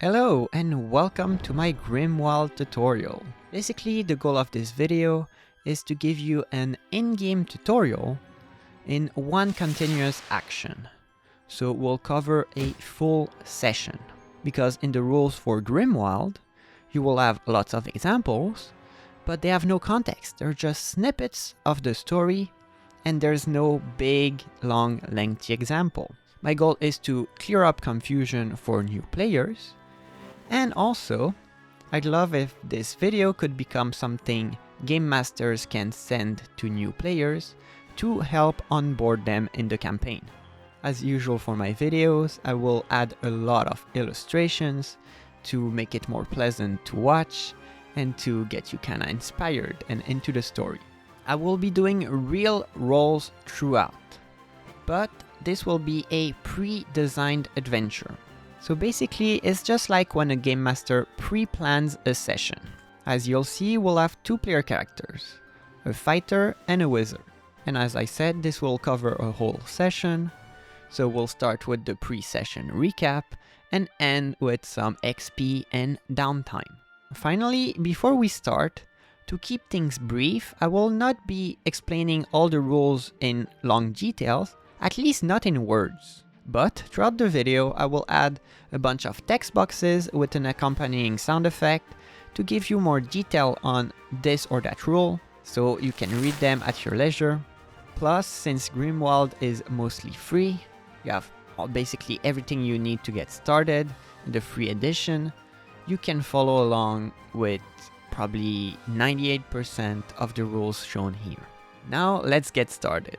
Hello and welcome to my Grimwild tutorial. Basically, the goal of this video is to give you an in-game tutorial in one continuous action. So we'll cover a full session, because in the rules for Grimwild, you will have lots of examples, but they have no context. They're just snippets of the story, and there's no big, long, lengthy example. My goal is to clear up confusion for new players. And also, I'd love if this video could become something game masters can send to new players to help onboard them in the campaign. As usual for my videos, I will add a lot of illustrations to make it more pleasant to watch and to get you kinda inspired and into the story. I will be doing real roles throughout, but this will be a pre-designed adventure. So basically, it's just like when a game master pre-plans a session. As you'll see, we'll have two player characters, a fighter and a wizard. And as I said, this will cover a whole session. So we'll start with the pre-session recap and end with some XP and downtime. Finally, before we start, to keep things brief, I will not be explaining all the rules in long details, at least not in words. But throughout the video, I will add a bunch of text boxes with an accompanying sound effect to give you more detail on this or that rule, so you can read them at your leisure. Plus, since Grimwild is mostly free, you have basically everything you need to get started in the free edition. You can follow along with probably 98% of the rules shown here. Now let's get started.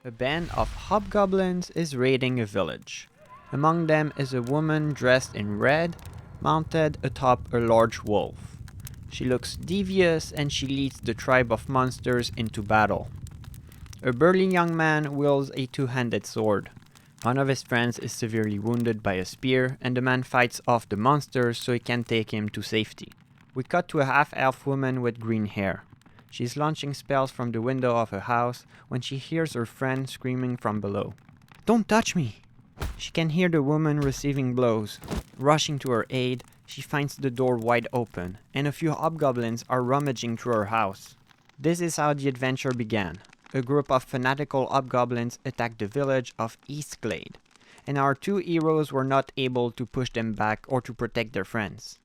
A band of hobgoblins is raiding a village. Among them is a woman dressed in red, mounted atop a large wolf. She looks devious and she leads the tribe of monsters into battle. A burly young man wields a two-handed sword. One of his friends is severely wounded by a spear, and the man fights off the monsters so he can take him to safety. We cut to a half-elf woman with green hair. She's launching spells from the window of her house when she hears her friend screaming from below. "Don't touch me!" She can hear the woman receiving blows. Rushing to her aid, she finds the door wide open, and a few hobgoblins are rummaging through her house. This is how the adventure began. A group of fanatical hobgoblins attacked the village of Eastglade, and our two heroes were not able to push them back or to protect their friends.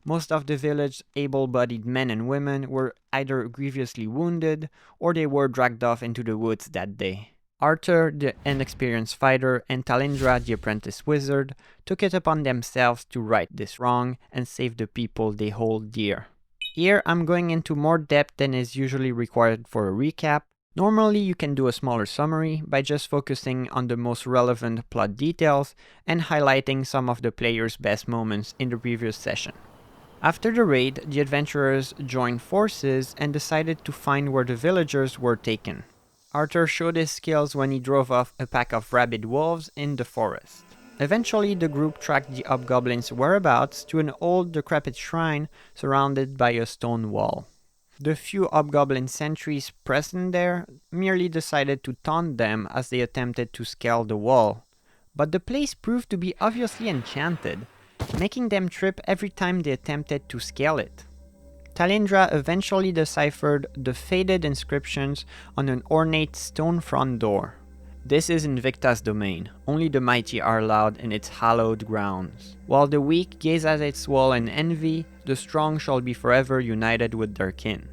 Most of the village's able-bodied men and women were either grievously wounded or they were dragged off into the woods that day. Arthur, the inexperienced fighter, and Talindra, the apprentice wizard, took it upon themselves to right this wrong and save the people they hold dear. Here I'm going into more depth than is usually required for a recap. Normally you can do a smaller summary by just focusing on the most relevant plot details and highlighting some of the player's best moments in the previous session. After the raid, the adventurers joined forces and decided to find where the villagers were taken. Arthur showed his skills when he drove off a pack of rabid wolves in the forest. Eventually, the group tracked the hobgoblins' whereabouts to an old, decrepit shrine surrounded by a stone wall. The few hobgoblin sentries present there merely decided to taunt them as they attempted to scale the wall. But the place proved to be obviously enchanted, making them trip every time they attempted to scale it. Talindra eventually deciphered the faded inscriptions on an ornate stone front door. This is Invicta's domain. Only the mighty are allowed in its hallowed grounds. While the weak gaze at its wall in envy, the strong shall be forever united with their kin.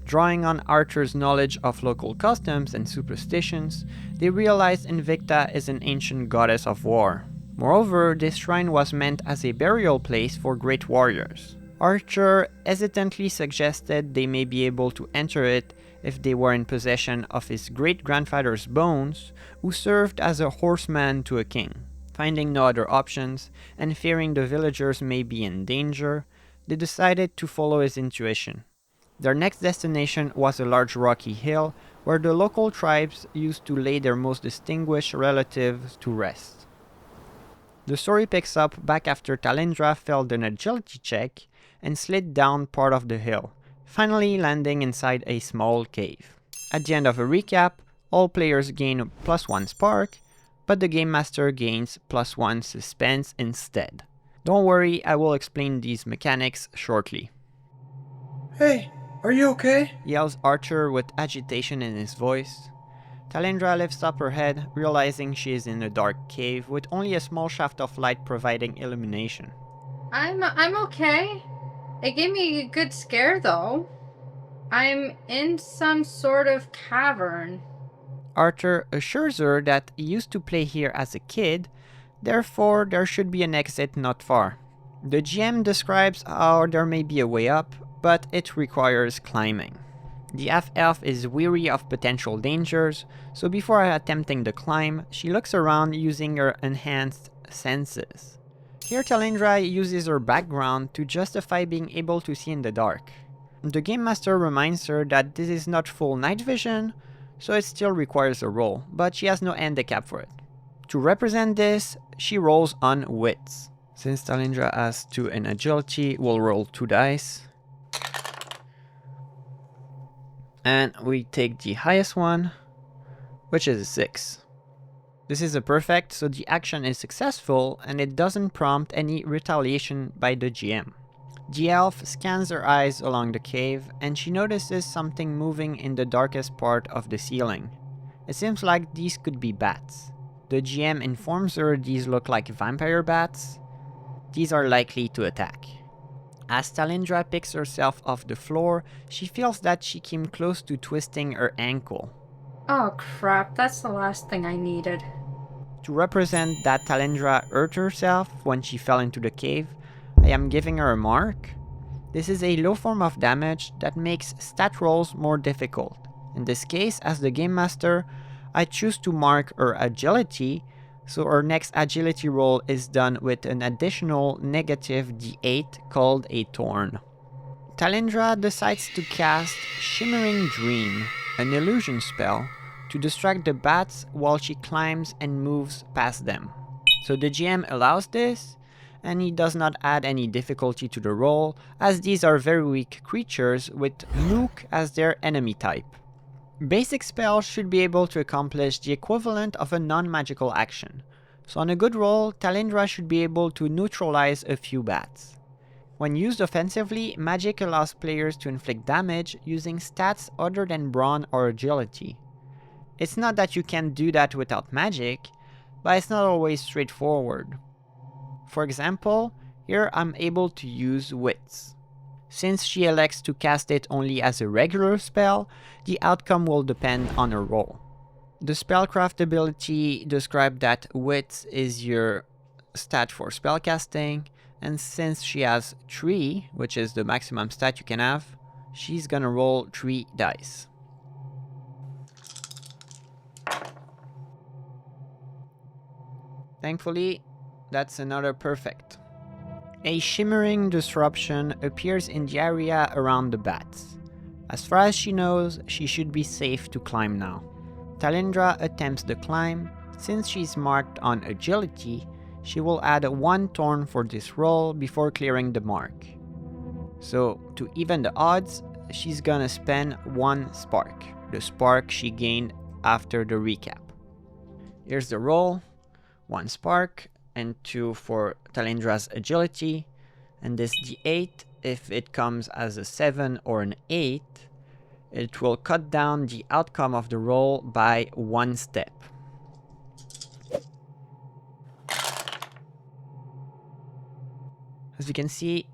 Drawing on Arthur's knowledge of local customs and superstitions, they realized Invicta is an ancient goddess of war. Moreover, this shrine was meant as a burial place for great warriors. Arthur hesitantly suggested they may be able to enter it if they were in possession of his great-grandfather's bones, who served as a horseman to a king. Finding no other options, and fearing the villagers may be in danger, they decided to follow his intuition. Their next destination was a large rocky hill, where the local tribes used to lay their most distinguished relatives to rest. The story picks up back after Talindra failed an agility check and slid down part of the hill, finally landing inside a small cave. At the end of a recap, all players gain +1 spark, but the Game Master gains +1 suspense instead. Don't worry, I will explain these mechanics shortly. Hey, are you okay? Yells Archer with agitation in his voice. Talendra lifts up her head, realizing she is in a dark cave with only a small shaft of light providing illumination. I'm okay. It gave me a good scare though. I'm in some sort of cavern. Archer assures her that he used to play here as a kid, therefore there should be an exit not far. The GM describes how there may be a way up, but it requires climbing. The half-elf is weary of potential dangers, so before attempting the climb, she looks around using her enhanced senses. Here Talendra uses her background to justify being able to see in the dark. The Game Master reminds her that this is not full night vision, so it still requires a roll, but she has no handicap for it. To represent this, she rolls on wits. Since Talendra has 2 in agility, we'll roll 2 dice. And we take the highest one, which is a 6. This is a perfect, so the action is successful and it doesn't prompt any retaliation by the GM. The elf scans her eyes along the cave and she notices something moving in the darkest part of the ceiling. It seems like these could be bats. The GM informs her these look like vampire bats. These are likely to attack. As Talendra picks herself off the floor, she feels that she came close to twisting her ankle. Oh crap, that's the last thing I needed. To represent that Talendra hurt herself when she fell into the cave, I am giving her a mark. This is a low form of damage that makes stat rolls more difficult. In this case, as the Game Master, I choose to mark her agility, so her next agility roll is done with an additional negative d8 called a Thorn. Talendra decides to cast Shimmering Dream, an illusion spell, to distract the bats while she climbs and moves past them. So the GM allows this, and he does not add any difficulty to the roll, as these are very weak creatures with Mook as their enemy type. Basic spells should be able to accomplish the equivalent of a non-magical action, so on a good roll, Talendra should be able to neutralize a few bats. When used offensively, magic allows players to inflict damage using stats other than brawn or agility. It's not that you can do that without magic, but it's not always straightforward. For example, here I'm able to use Wits. Since she elects to cast it only as a regular spell, the outcome will depend on her roll. The spellcraft ability describes that Wits is your stat for spellcasting, and since she has 3, which is the maximum stat you can have, she's gonna roll 3 dice. Thankfully, that's another perfect. A shimmering disruption appears in the area around the bats. As far as she knows, she should be safe to climb now. Talendra attempts the climb. Since she's marked on agility, she will add 1 Thorn for this roll before clearing the mark. So, to even the odds, she's gonna spend 1 spark, the spark she gained after the recap. Here's the roll. 1 spark, and 2 for Talendra's agility, and this d8, if it comes as a 7 or an 8, it will cut down the outcome of the roll by 1 step. As you can see,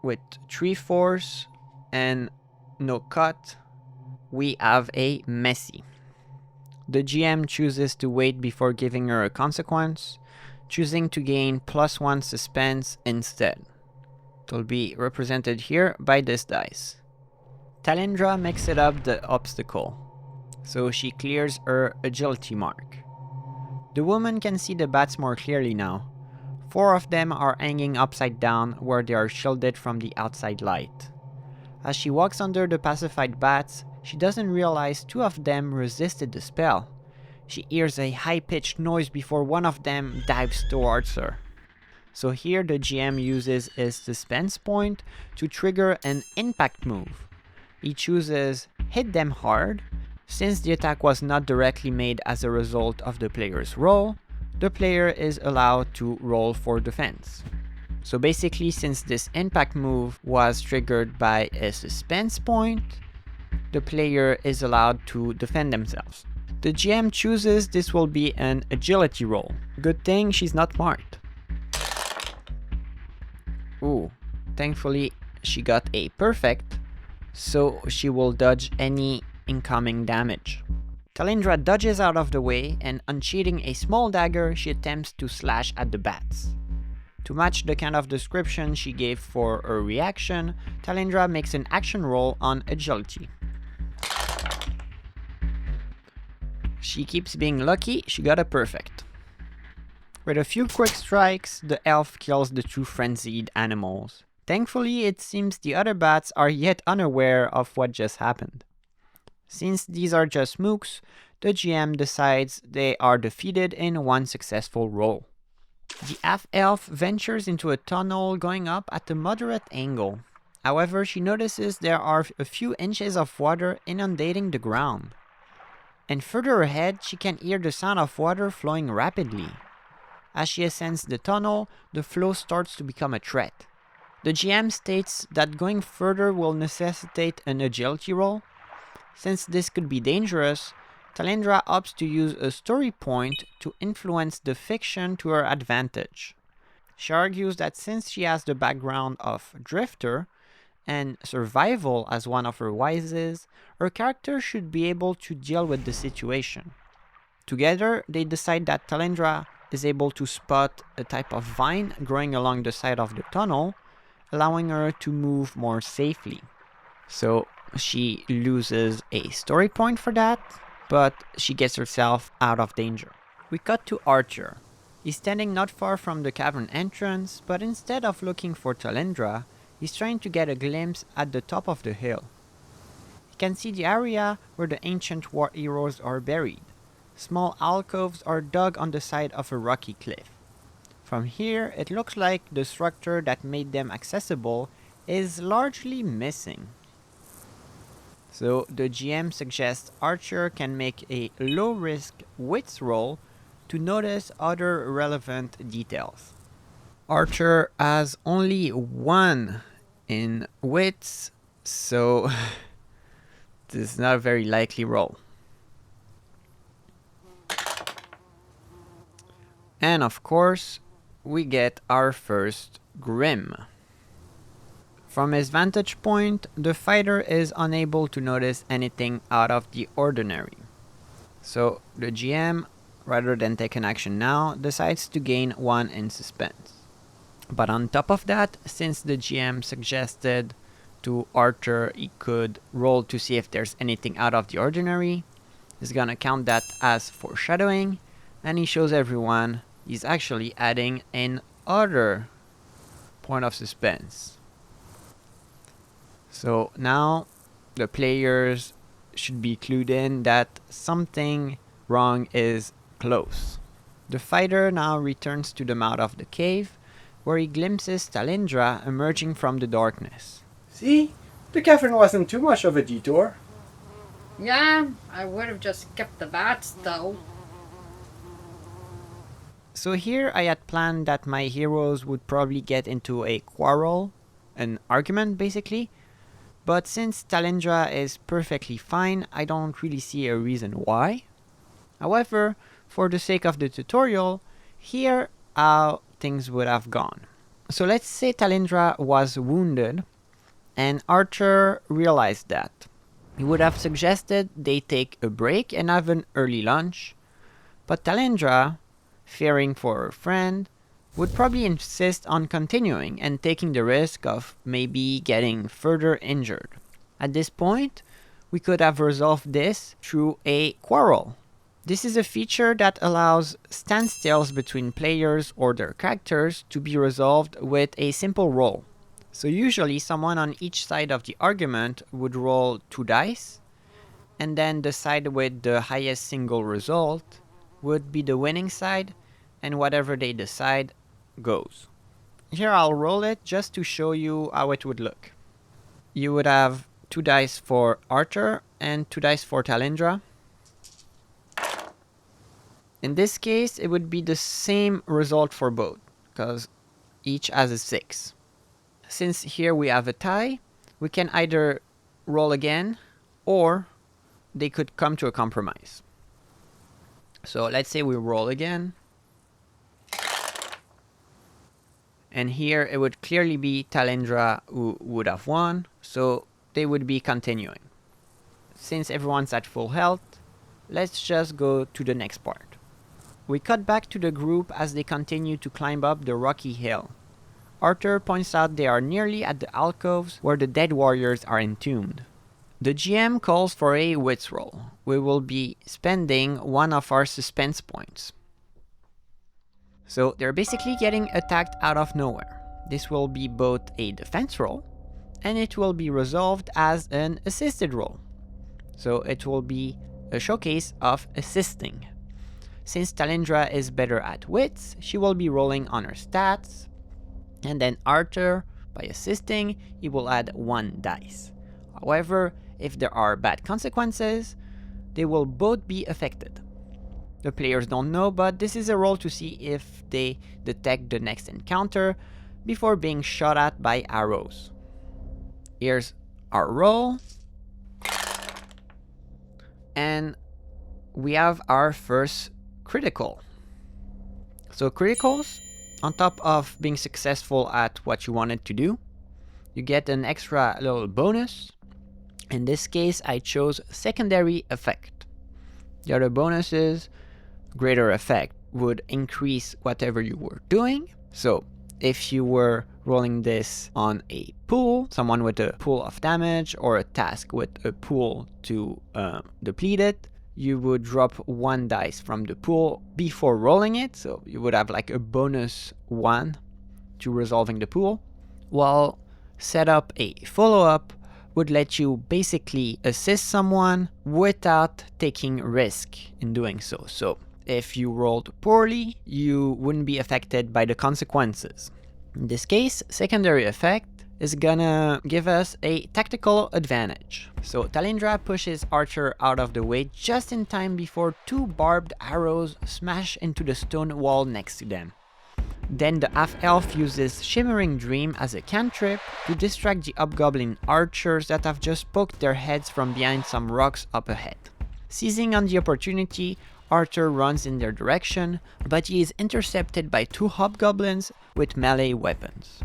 with 3 4s and no cut, we have a messy. The GM chooses to wait before giving her a consequence, choosing to gain +1 suspense instead. It will be represented here by this dice. Talendra makes it up the obstacle, so she clears her agility mark. The woman can see the bats more clearly now. 4 of them are hanging upside down where they are shielded from the outside light. As she walks under the pacified bats, she doesn't realize 2 of them resisted the spell. She hears a high-pitched noise before one of them dives towards her. So here the GM uses his suspense point to trigger an impact move. He chooses hit them hard, Since the attack was not directly made as a result of the player's roll, the player is allowed to roll for defense. So basically, since this impact move was triggered by a suspense point, the player is allowed to defend themselves. The GM chooses this will be an agility roll. Good thing she's not marked. Ooh, thankfully she got a perfect, so she will dodge any incoming damage. Talindra dodges out of the way, and unsheathing a small dagger, she attempts to slash at the bats. To match the kind of description she gave for her reaction, Talindra makes an action roll on agility. She keeps being lucky, she got a perfect. With a few quick strikes, the elf kills the two frenzied animals. Thankfully, it seems the other bats are yet unaware of what just happened. Since these are just mooks, the GM decides they are defeated in one successful roll. The half-elf ventures into a tunnel going up at a moderate angle. However, she notices there are a few inches of water inundating the ground. And further ahead, she can hear the sound of water flowing rapidly. As she ascends the tunnel, the flow starts to become a threat. The GM states that going further will necessitate an agility roll. Since this could be dangerous, Talindra opts to use a story point to influence the fiction to her advantage. She argues that since she has the background of Drifter and survival as one of her vices, her character should be able to deal with the situation. Together, they decide that Talindra is able to spot a type of vine growing along the side of the tunnel, allowing her to move more safely. So she loses a story point for that, but she gets herself out of danger. We cut to Archer. He's standing not far from the cavern entrance, but instead of looking for Talindra, he's trying to get a glimpse at the top of the hill. He can see the area where the ancient war heroes are buried. Small alcoves are dug on the side of a rocky cliff. From here, it looks like the structure that made them accessible is largely missing. So the GM suggests Archer can make a low-risk wits roll to notice other relevant details. Archer has only 1 in wits, so this is not a very likely roll. And of course, we get our first Grim. From his vantage point, the fighter is unable to notice anything out of the ordinary. So the GM, rather than take an action now, decides to gain 1 in suspense. But on top of that, since the GM suggested to Archer he could roll to see if there's anything out of the ordinary, he's gonna count that as foreshadowing, and he shows everyone he's actually adding another point of suspense. So now the players should be clued in that something wrong is close. The fighter now returns to the mouth of the cave, where he glimpses Talindra emerging from the darkness. See? The cavern wasn't too much of a detour. Yeah, I would have just kept the bats though. So here I had planned that my heroes would probably get into a quarrel, an argument basically, but since Talindra is perfectly fine, I don't really see a reason why. However, for the sake of the tutorial, here how things would have gone. So let's say Talindra was wounded and Archer realized that. He would have suggested they take a break and have an early lunch, but Talindra, fearing for her friend, would probably insist on continuing and taking the risk of maybe getting further injured. At this point, we could have resolved this through a quarrel. This is a feature that allows standstills between players or their characters to be resolved with a simple roll. So usually someone on each side of the argument would roll 2 dice, and then the side with the highest single result would be the winning side, and whatever they decide goes. Here I'll roll it just to show you how it would look. You would have 2 dice for Arthur and 2 dice for Talindra. In this case, it would be the same result for both, because each has a 6. Since here we have a tie, we can either roll again, or they could come to a compromise. So let's say we roll again. And here it would clearly be Talindra who would have won, so they would be continuing. Since everyone's at full health, let's just go to the next part. We cut back to the group as they continue to climb up the rocky hill. Arthur points out they are nearly at the alcoves where the dead warriors are entombed. The GM calls for a wits roll. We will be spending one of our suspense points. So they're basically getting attacked out of nowhere. This will be both a defense roll, and it will be resolved as an assisted roll. So it will be a showcase of assisting. Since Talindra is better at wits, she will be rolling on her stats. And then Arthur, by assisting, he will add 1 dice. However, if there are bad consequences, they will both be affected. The players don't know, but this is a roll to see if they detect the next encounter before being shot at by arrows. Here's our roll. And we have our first critical. So criticals, on top of being successful at what you wanted to do, you get an extra little bonus. In this case, I chose secondary effect. The other bonuses, greater effect, would increase whatever you were doing. So if you were rolling this on a pool, someone with a pool of damage, or a task with a pool to deplete it, you would drop 1 dice from the pool before rolling it, so you would have like a bonus 1 to resolving the pool, while set up a follow-up would let you basically assist someone without taking risk in doing so. So if you rolled poorly, you wouldn't be affected by the consequences. In this case, secondary effect is gonna give us a tactical advantage. So Talindra pushes Arthur out of the way just in time before 2 barbed arrows smash into the stone wall next to them. Then the half-elf uses Shimmering Dream as a cantrip to distract the hobgoblin archers that have just poked their heads from behind some rocks up ahead. Seizing on the opportunity, Arthur runs in their direction, but he is intercepted by 2 hobgoblins with melee weapons.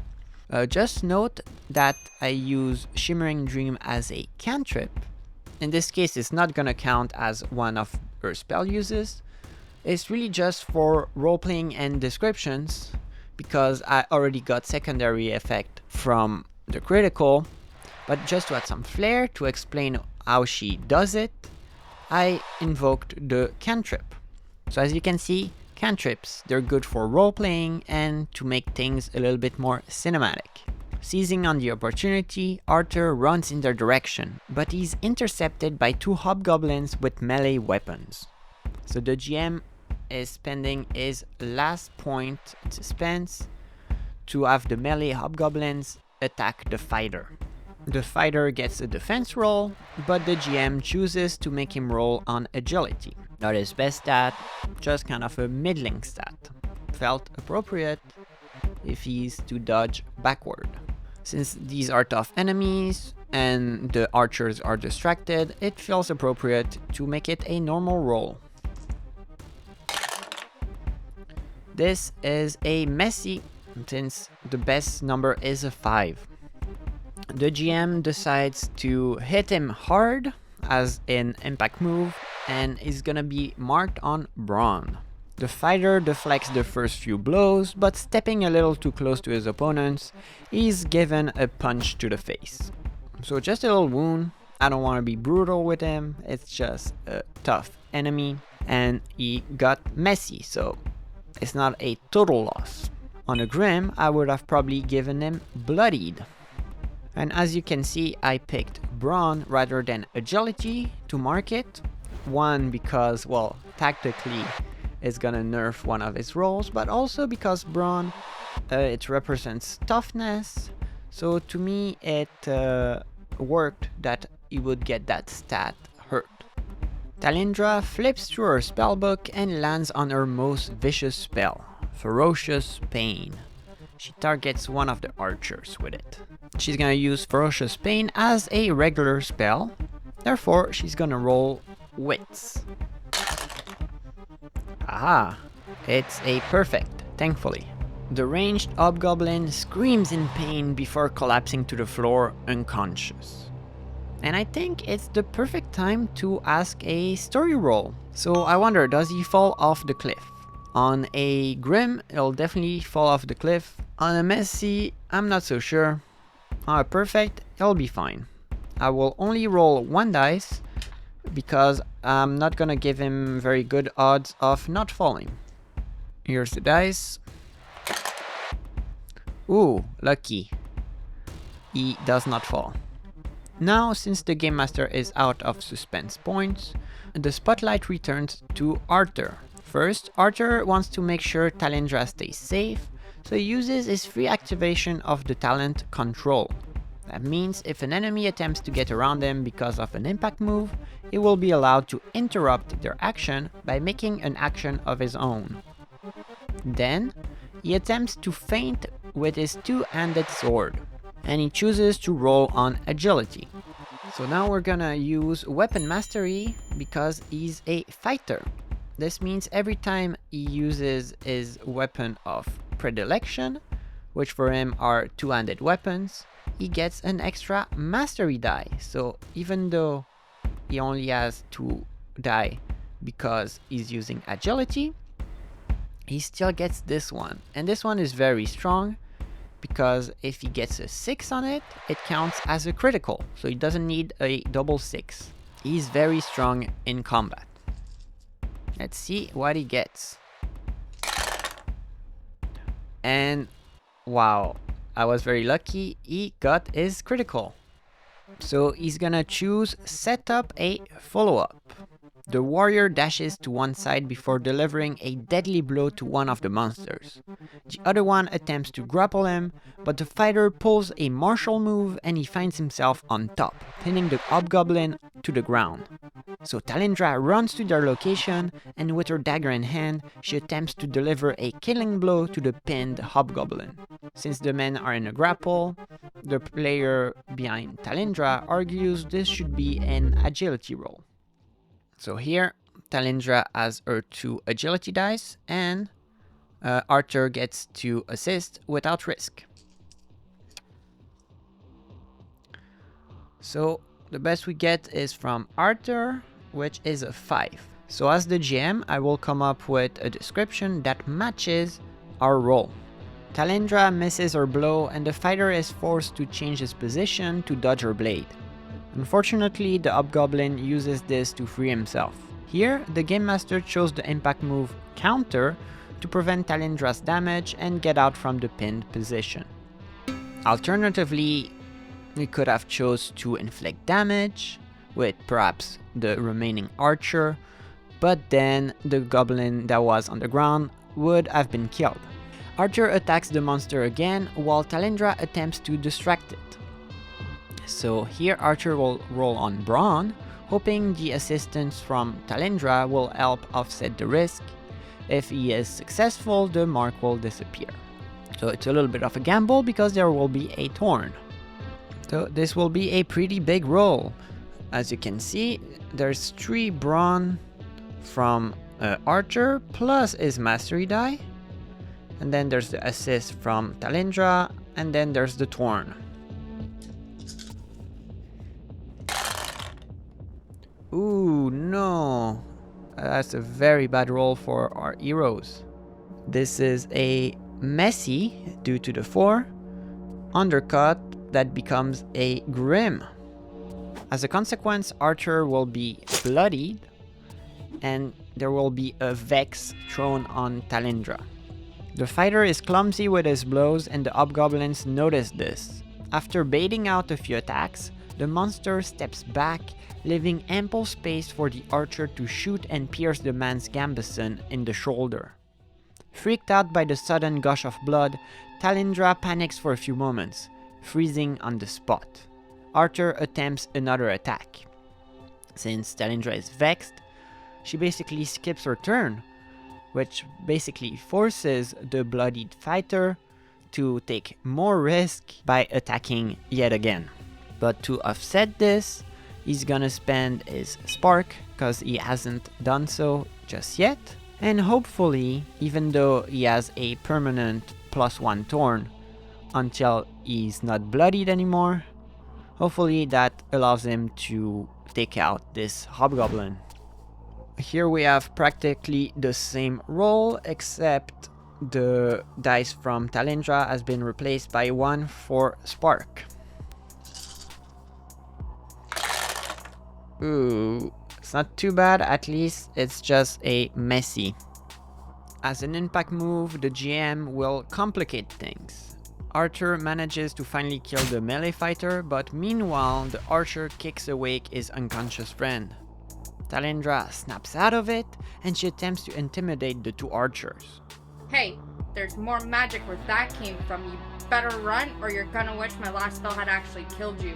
Just note that I use Shimmering Dream as a cantrip. In this case, it's not gonna count as one of her spell uses. It's really just for role-playing and descriptions, because I already got secondary effect from the critical, but just to add some flair to explain how she does it, I invoked the cantrip. So as you can see, cantrips, they're good for role-playing and to make things a little bit more cinematic. Seizing on the opportunity, Arthur runs in their direction, but he's intercepted by 2 hobgoblins with melee weapons. So the GM is spending his last point in suspense to have the melee hobgoblins attack the fighter. The fighter gets a defense roll, but the GM chooses to make him roll on agility. Not his best stat, just kind of a middling stat. Felt appropriate if he's to dodge backward. Since these are tough enemies and the archers are distracted, it feels appropriate to make it a normal roll. This is a messy, since the best number is a 5. The GM decides to hit him hard as an impact move and is gonna be marked on brawn. The fighter deflects the first few blows, but stepping a little too close to his opponents, he's given a punch to the face. So just a little wound. I don't want to be brutal with him, it's just a tough enemy, and he got messy, so it's not a total loss. On a Grim, I would have probably given him bloodied. And as you can see, I picked brawn rather than agility to mark it. One, because, well, tactically it's gonna nerf one of his rolls, but also because brawn, it represents toughness. So to me, it worked that he would get that stat hurt. Talindra flips through her spellbook and lands on her most vicious spell, Ferocious Pain. She targets one of the archers with it. She's gonna use Ferocious Pain as a regular spell, therefore she's gonna roll Wits. Aha! It's a perfect, thankfully. The ranged hobgoblin screams in pain before collapsing to the floor unconscious. And I think it's the perfect time to ask a story roll. So I wonder, does he fall off the cliff? On a Grim, he'll definitely fall off the cliff. On a Messy, I'm not so sure. On a Perfect, he'll be fine. I will only roll 1 dice because I'm not gonna give him very good odds of not falling. Here's the dice. Ooh, lucky. He does not fall. Now, since the Game Master is out of suspense points, the spotlight returns to Arthur. First, Arthur wants to make sure Talindra stays safe, so he uses his free activation of the talent Control. That means if an enemy attempts to get around him because of an impact move, he will be allowed to interrupt their action by making an action of his own. Then, he attempts to feint with his two-handed sword, and he chooses to roll on Agility. So now we're gonna use Weapon Mastery because he's a fighter. This means every time he uses his weapon of predilection, which for him are two-handed weapons, he gets an extra mastery die. So even though he only has 2 die because he's using agility, he still gets this one. And this one is very strong because if he gets a 6 on it, it counts as a critical. So he doesn't need a double 6. He's very strong in combat. Let's see what he gets. And wow, I was very lucky, he got his critical. So he's gonna choose set up a follow-up. The warrior dashes to one side before delivering a deadly blow to one of the monsters. The other one attempts to grapple him, but the fighter pulls a martial move and he finds himself on top, pinning the hobgoblin to the ground. So Talindra runs to their location, and with her dagger in hand, she attempts to deliver a killing blow to the pinned hobgoblin. Since the men are in a grapple, the player behind Talindra argues this should be an agility roll. So here, Talindra has her 2 agility dice, and Arthur gets to assist without risk. So the best we get is from Arthur, which is a 5. So as the GM, I will come up with a description that matches our roll. Talindra misses her blow, and the fighter is forced to change his position to dodge her blade. Unfortunately, the hobgoblin uses this to free himself. Here, the Game Master chose the impact move Counter to prevent Talindra's damage and get out from the pinned position. Alternatively, we could have chose to inflict damage with perhaps the remaining archer, but then the goblin that was on the ground would have been killed. Archer attacks the monster again while Talindra attempts to distract it. So here Archer will roll on Brawn, hoping the assistance from Talindra will help offset the risk. If he is successful, the mark will disappear. So it's a little bit of a gamble because there will be a Thorn. So this will be a pretty big roll. As you can see, there's 3 Brawn from Archer plus his Mastery die. And then there's the assist from Talindra, and then there's the Thorn. Ooh, no. That's a very bad roll for our heroes. This is a Messy due to the 4. Undercut, that becomes a Grim. As a consequence, Archer will be bloodied, and there will be a Vex thrown on Talindra. The fighter is clumsy with his blows, and the hobgoblins notice this. After baiting out a few attacks, the monster steps back, leaving ample space for the archer to shoot and pierce the man's gambeson in the shoulder. Freaked out by the sudden gush of blood, Talindra panics for a few moments, freezing on the spot. Arthur attempts another attack. Since Talindra is vexed, she basically skips her turn, which basically forces the bloodied fighter to take more risk by attacking yet again. But to offset this, he's gonna spend his spark, cause he hasn't done so just yet. And hopefully, even though he has a permanent +1 Thorn until he's not bloodied anymore, hopefully that allows him to take out this hobgoblin. Here we have practically the same roll, except the dice from Talindra has been replaced by one for Spark. Ooh, it's not too bad, at least it's just a messy. As an impact move, the GM will complicate things. Arthur manages to finally kill the melee fighter, but meanwhile the archer kicks awake his unconscious friend. Talindra snaps out of it, and she attempts to intimidate the two archers. Hey, there's more magic where that came from. You better run or you're gonna wish my last spell had actually killed you.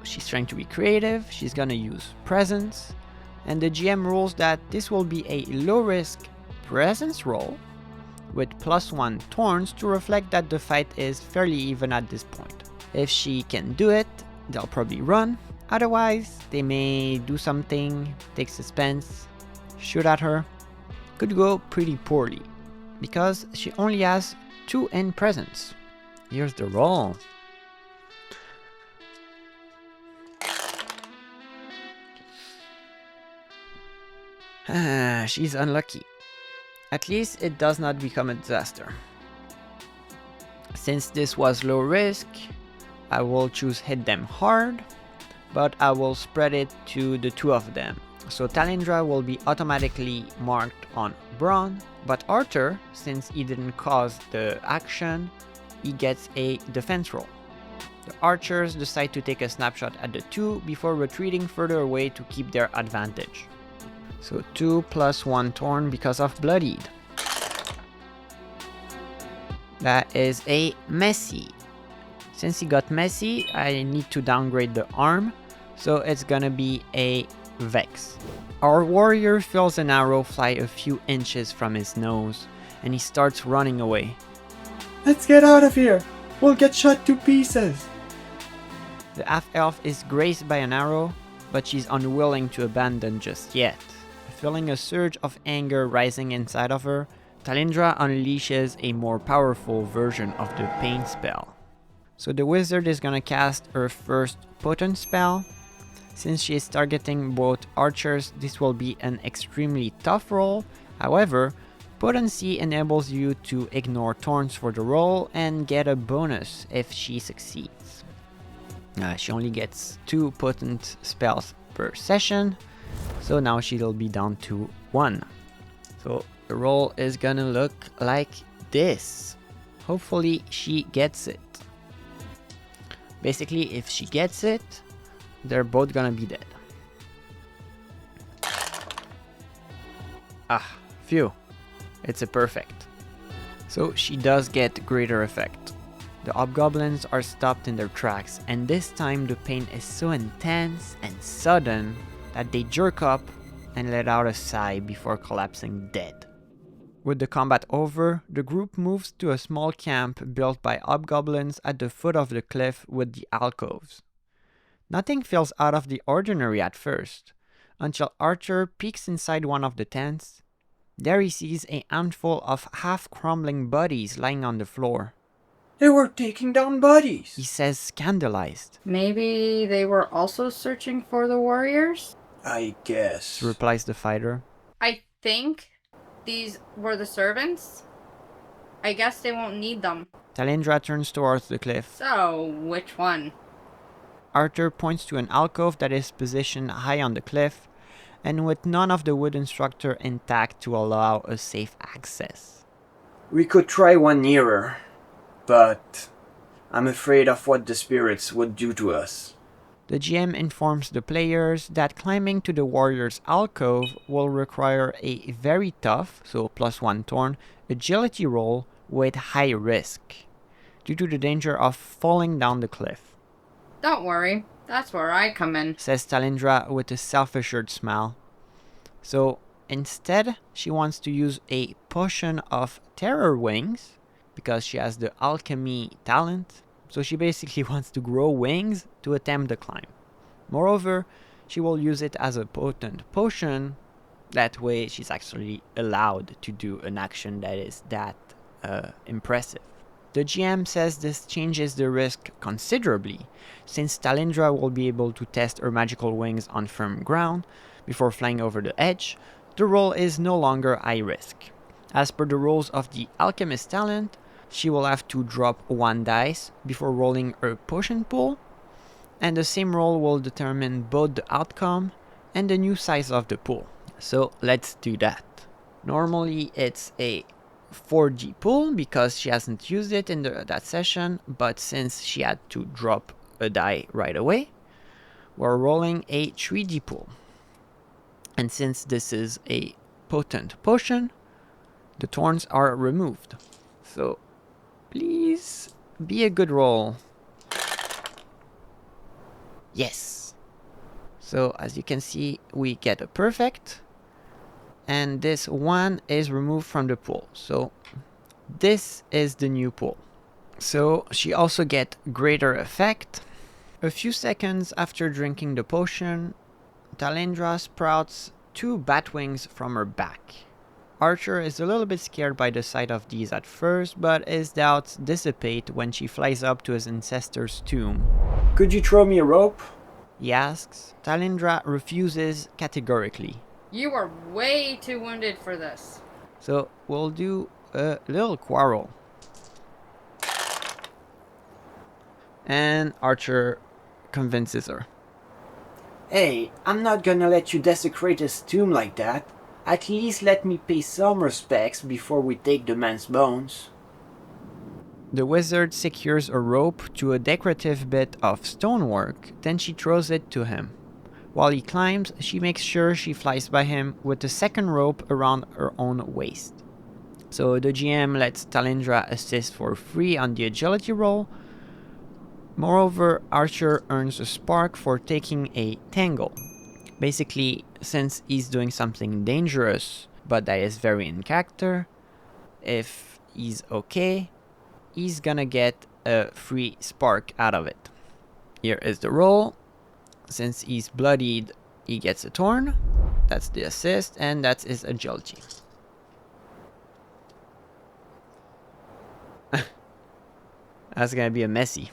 She's trying to be creative, she's gonna use presence, and the GM rules that this will be a low-risk presence roll with +1 thorns to reflect that the fight is fairly even at this point. If she can do it, they'll probably run. Otherwise, they may do something, take suspense, shoot at her. Could go pretty poorly, because she only has 2 in presence. Here's the roll. She's unlucky. At least it does not become a disaster. Since this was low risk, I will choose hit them hard, but I will spread it to the 2 of them. So Talindra will be automatically marked on Brawn, but Arthur, since he didn't cause the action, he gets a defense roll. The archers decide to take a snapshot at the 2 before retreating further away to keep their advantage. So 2 + 1 Thorn because of bloodied. That is a messy. Since he got messy, I need to downgrade the arm, so it's gonna be a Vex. Our warrior feels an arrow fly a few inches from his nose, and he starts running away. Let's get out of here! We'll get shot to pieces! The half-elf is grazed by an arrow, but she's unwilling to abandon just yet. Feeling a surge of anger rising inside of her, Talindra unleashes a more powerful version of the pain spell. So the wizard is gonna cast her first potent spell. Since she is targeting both archers, this will be an extremely tough roll. However, potency enables you to ignore thorns for the roll and get a bonus if she succeeds. She only gets 2 potent spells per session, so now she'll be down to 1. So the roll is gonna look like this. Hopefully she gets it. Basically, if she gets it, they're both gonna be dead. Ah, phew. It's a perfect. So she does get greater effect. The hobgoblins are stopped in their tracks, and this time the pain is so intense and sudden that they jerk up and let out a sigh before collapsing dead. With the combat over, the group moves to a small camp built by hobgoblins at the foot of the cliff with the alcoves. Nothing feels out of the ordinary at first, until Archer peeks inside one of the tents. There he sees a handful of half-crumbling bodies lying on the floor. They were taking down bodies! He says, scandalized. Maybe they were also searching for the warriors? I guess. Replies the fighter. I think these were the servants. I guess they won't need them. Talindra turns towards the cliff. So, which one? Arthur points to an alcove that is positioned high on the cliff, and with none of the wooden structure intact to allow a safe access. We could try one nearer, but I'm afraid of what the spirits would do to us. The GM informs the players that climbing to the warrior's alcove will require a very tough, so +1 Thorn, agility roll with high risk, due to the danger of falling down the cliff. Don't worry. That's where I come in, says Talindra with a self-assured smile. So instead, she wants to use a potion of terror wings because she has the alchemy talent. So she basically wants to grow wings to attempt the climb. Moreover, she will use it as a potent potion. That way, she's actually allowed to do an action that is that impressive. The GM says this changes the risk considerably, since Talindra will be able to test her magical wings on firm ground before flying over the edge. The roll is no longer high risk. As per the rules of the Alchemist talent, she will have to drop 1 dice before rolling her potion pool, and the same roll will determine both the outcome and the new size of the pool. So let's do that. Normally it's a 4D pool because she hasn't used it in that session, but since she had to drop a die right away, we're rolling a 3D pool. And since this is a potent potion, the thorns are removed. So please be a good roll. Yes. So as you can see, we get a perfect, and this one is removed from the pool. So this is the new pool. So she also gets greater effect. A few seconds after drinking the potion, Talindra sprouts 2 bat wings from her back. Archer is a little bit scared by the sight of these at first, but his doubts dissipate when she flies up to his ancestor's tomb. Could you throw me a rope? He asks. Talindra refuses categorically. You are way too wounded for this. So we'll do a little quarrel. And Archer convinces her. Hey, I'm not gonna let you desecrate his tomb like that. At least let me pay some respects before we take the man's bones. The wizard secures a rope to a decorative bit of stonework, then she throws it to him. While he climbs, she makes sure she flies by him with the second rope around her own waist. So the GM lets Talindra assist for free on the agility roll. Moreover, Archer earns a spark for taking a tangle. Basically, since he's doing something dangerous, but that is very in character, if he's okay, he's gonna get a free spark out of it. Here is the roll. Since he's bloodied, he gets a thorn. That's the assist, and that's his agility. That's gonna be a messy.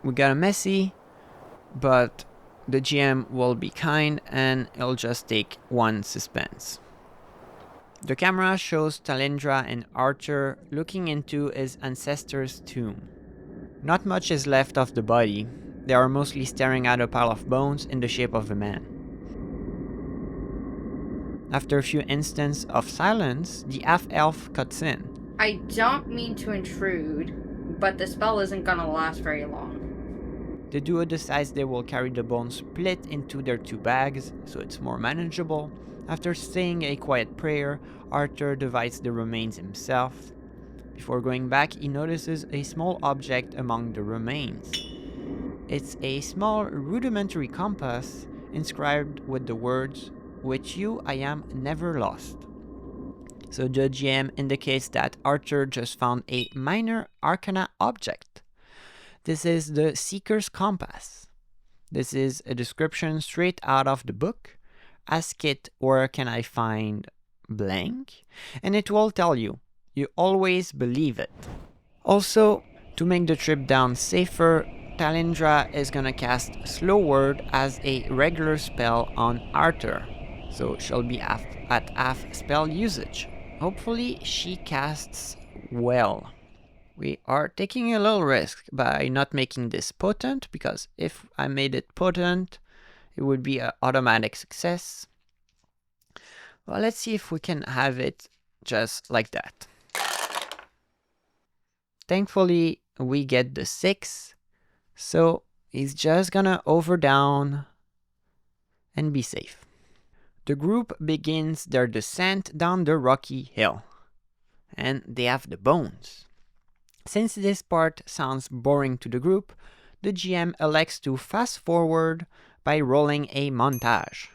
We got a messy, but the GM will be kind and he'll just take 1 suspense. The camera shows Talindra and Archer looking into his ancestor's tomb. Not much is left of the body. They are mostly staring at a pile of bones in the shape of a man. After a few instants of silence, the half-elf cuts in. I don't mean to intrude, but the spell isn't gonna last very long. The duo decides they will carry the bones split into their 2 bags, so it's more manageable. After saying a quiet prayer, Arthur divides the remains himself. Before going back, he notices a small object among the remains. It's a small rudimentary compass inscribed with the words, "With you I am never lost." So the GM indicates that Arthur just found a minor arcana object. This is the Seeker's Compass. This is a description straight out of the book. Ask it, where can I find blank? And it will tell you. You always believe it. Also, to make the trip down safer, Talindra is gonna cast Slow Word as a regular spell on Arthur. So she'll be at half spell usage. Hopefully she casts well. We are taking a little risk by not making this potent, because if I made it potent, it would be an automatic success. Well, let's see if we can have it just like that. Thankfully, we get the 6, so he's just gonna over down and be safe. The group begins their descent down the rocky hill, and they have the bones. Since this part sounds boring to the group, the GM elects to fast forward by rolling a montage.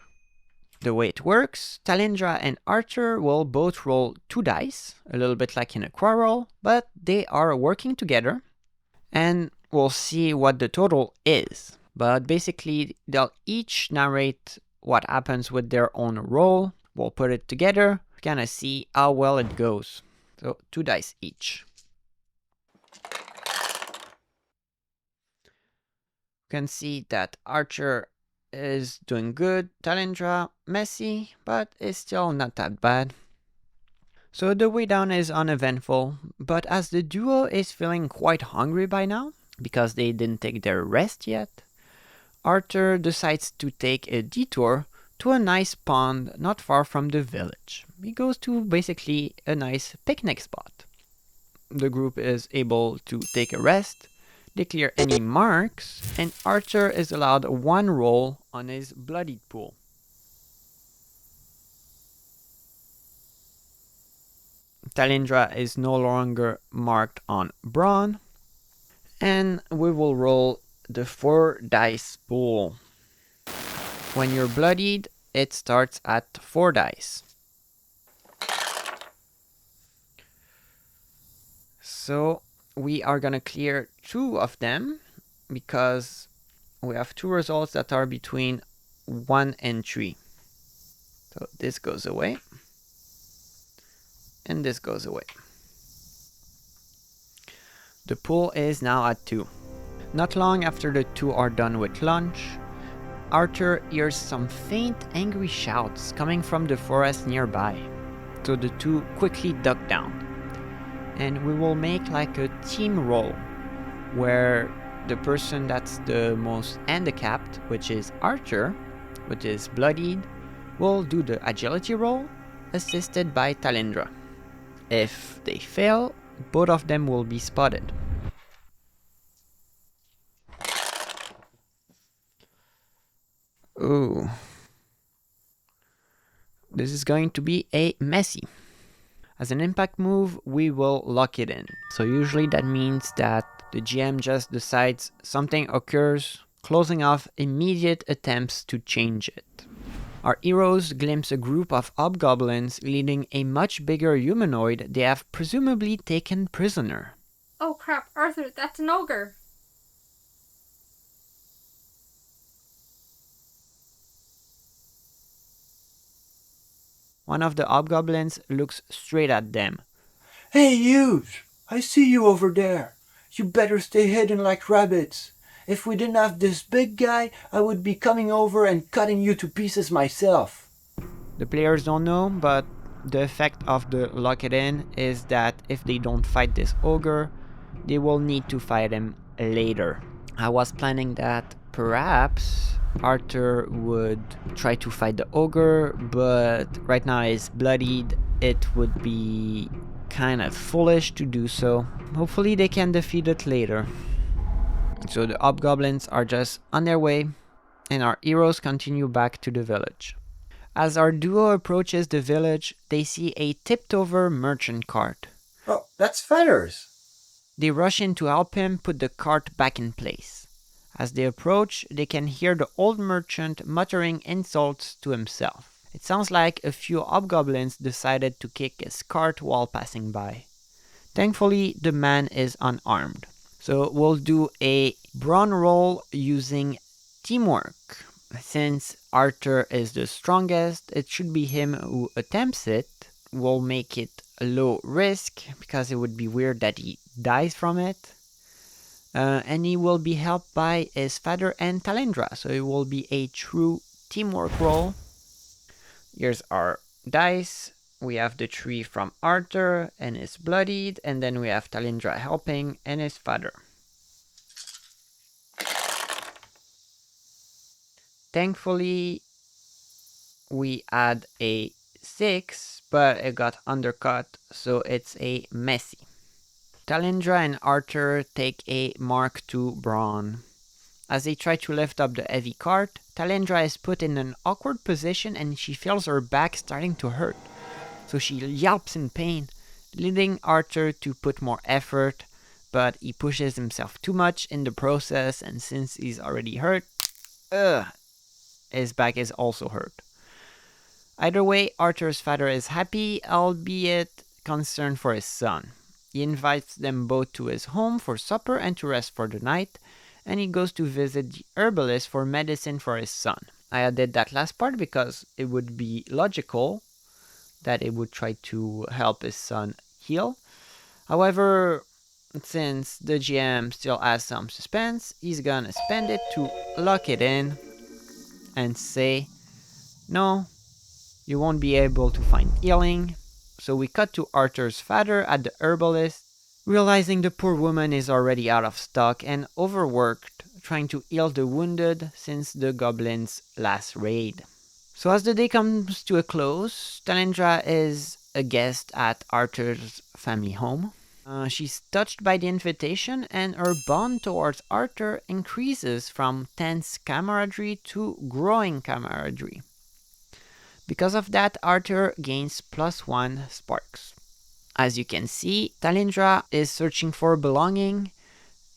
The way it works, Talindra and Archer will both roll 2 dice, a little bit like in a quarrel, but they are working together, and we'll see what the total is. But basically, they'll each narrate what happens with their own roll. We'll put it together, kind of see how well it goes. So 2 dice each. You can see that Archer is doing good, Talindra messy, but is still not that bad. So the way down is uneventful, but as the duo is feeling quite hungry by now, because they didn't take their rest yet, Archer decides to take a detour to a nice pond not far from the village. He goes to basically a nice picnic spot. The group is able to take a rest, they clear any marks, and Archer is allowed 1 roll on his bloodied pool. Talindra is no longer marked on brawn, and we will roll the 4 dice pool. When you're bloodied, it starts at 4 dice. So we are gonna clear 2 of them because we have 2 results that are between 1 and 3. So this goes away, and this goes away. The pool is now at 2. Not long after the 2 are done with lunch, Archer hears some faint angry shouts coming from the forest nearby. So the 2 quickly duck down. And we will make like a team roll where the person that's the most handicapped, which is Archer, which is bloodied, will do the agility roll, assisted by Talindra. If they fail, both of them will be spotted. Ooh. This is going to be a messy. As an impact move, we will lock it in. So usually that means that the GM just decides something occurs, closing off immediate attempts to change it. Our heroes glimpse a group of hobgoblins leading a much bigger humanoid they have presumably taken prisoner. Oh crap, Arthur, that's an ogre. One of the hobgoblins looks straight at them. Hey, yous! I see you over there. You better stay hidden like rabbits. If we didn't have this big guy, I would be coming over and cutting you to pieces myself. The players don't know, but the effect of the lock it in is that if they don't fight this ogre, they will need to fight him later. I was planning that perhaps Arthur would try to fight the ogre, but right now he's bloodied. It would be kind of foolish to do so. Hopefully they can defeat it later. So the hobgoblins are just on their way, and our heroes continue back to the village. As our duo approaches the village, they see a tipped-over merchant cart. Oh, that's Feathers. They rush in to help him put the cart back in place. As they approach, they can hear the old merchant muttering insults to himself. It sounds like a few hobgoblins decided to kick his cart while passing by. Thankfully, the man is unarmed. So we'll do a brawn roll using teamwork. Since Arthur is the strongest, it should be him who attempts it. We'll make it a low risk because it would be weird that he dies from it. And he will be helped by his father and Talindra, so it will be a true teamwork roll. Here's our dice. We have the 3 from Arthur and his bloodied, and then we have Talindra helping and his father. Thankfully, we had a 6, but it got undercut, so it's a messy. Talindra and Arthur take a Mark II brawn. As they try to lift up the heavy cart, Talindra is put in an awkward position and she feels her back starting to hurt. So she yelps in pain, leading Arthur to put more effort but he pushes himself too much in the process, and since he's already hurt, his back is also hurt. Either way, Arthur's father is happy, albeit concerned for his son. He invites them both to his home for supper and to rest for the night, and he goes to visit the herbalist for medicine for his son. I added that last part because it would be logical that it would try to help his son heal. However, since the GM still has some suspense, he's gonna spend it to lock it in and say, no, you won't be able to find healing. So we cut to Arthur's father at the herbalist, realizing the poor woman is already out of stock and overworked, trying to heal the wounded since the goblin's last raid. So as the day comes to a close, Talendra is a guest at Arthur's family home. She's touched by the invitation, and her bond towards Arthur increases from tense camaraderie to growing camaraderie. Because of that, Arthur gains +1 sparks. As you can see, Talendra is searching for belonging,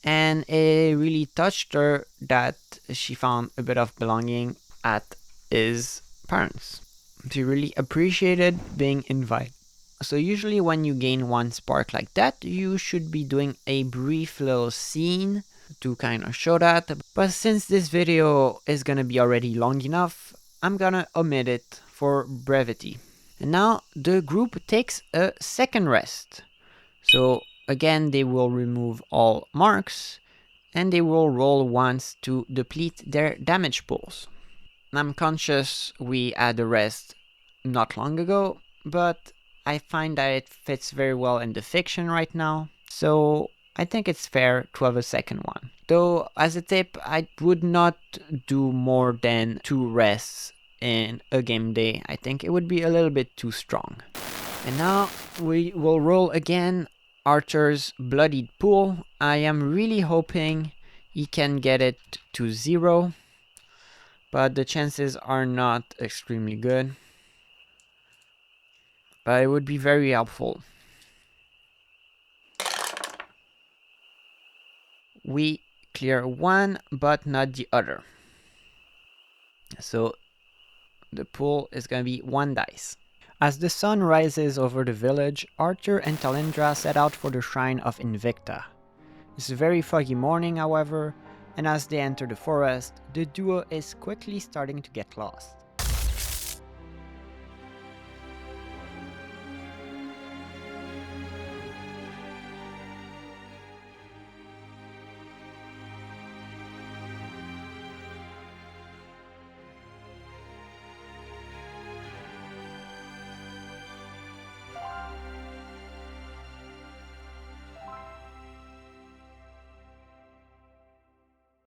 and it really touched her that she found a bit of belonging at his parents. She really appreciated being invited. So usually when you gain 1 spark like that, you should be doing a brief little scene to kind of show that. But since this video is gonna be already long enough, I'm gonna omit it for brevity. And now the group takes a second rest. So again, they will remove all marks and they will roll once to deplete their damage pools. I'm conscious we had a rest not long ago, but I find that it fits very well in the fiction right now, so I think it's fair to have a second one. Though, as a tip, I would not do more than 2 rests in a game day. I think it would be a little bit too strong. And now we will roll again Arthur's bloodied pool. I am really hoping he can get it to 0, but the chances are not extremely good. But it would be very helpful. We clear 1, but not the other. So the pool is going to be 1 dice. As the sun rises over the village, Arthur and Talendra set out for the shrine of Invicta. It's a very foggy morning, however, and as they enter the forest, the duo is quickly starting to get lost.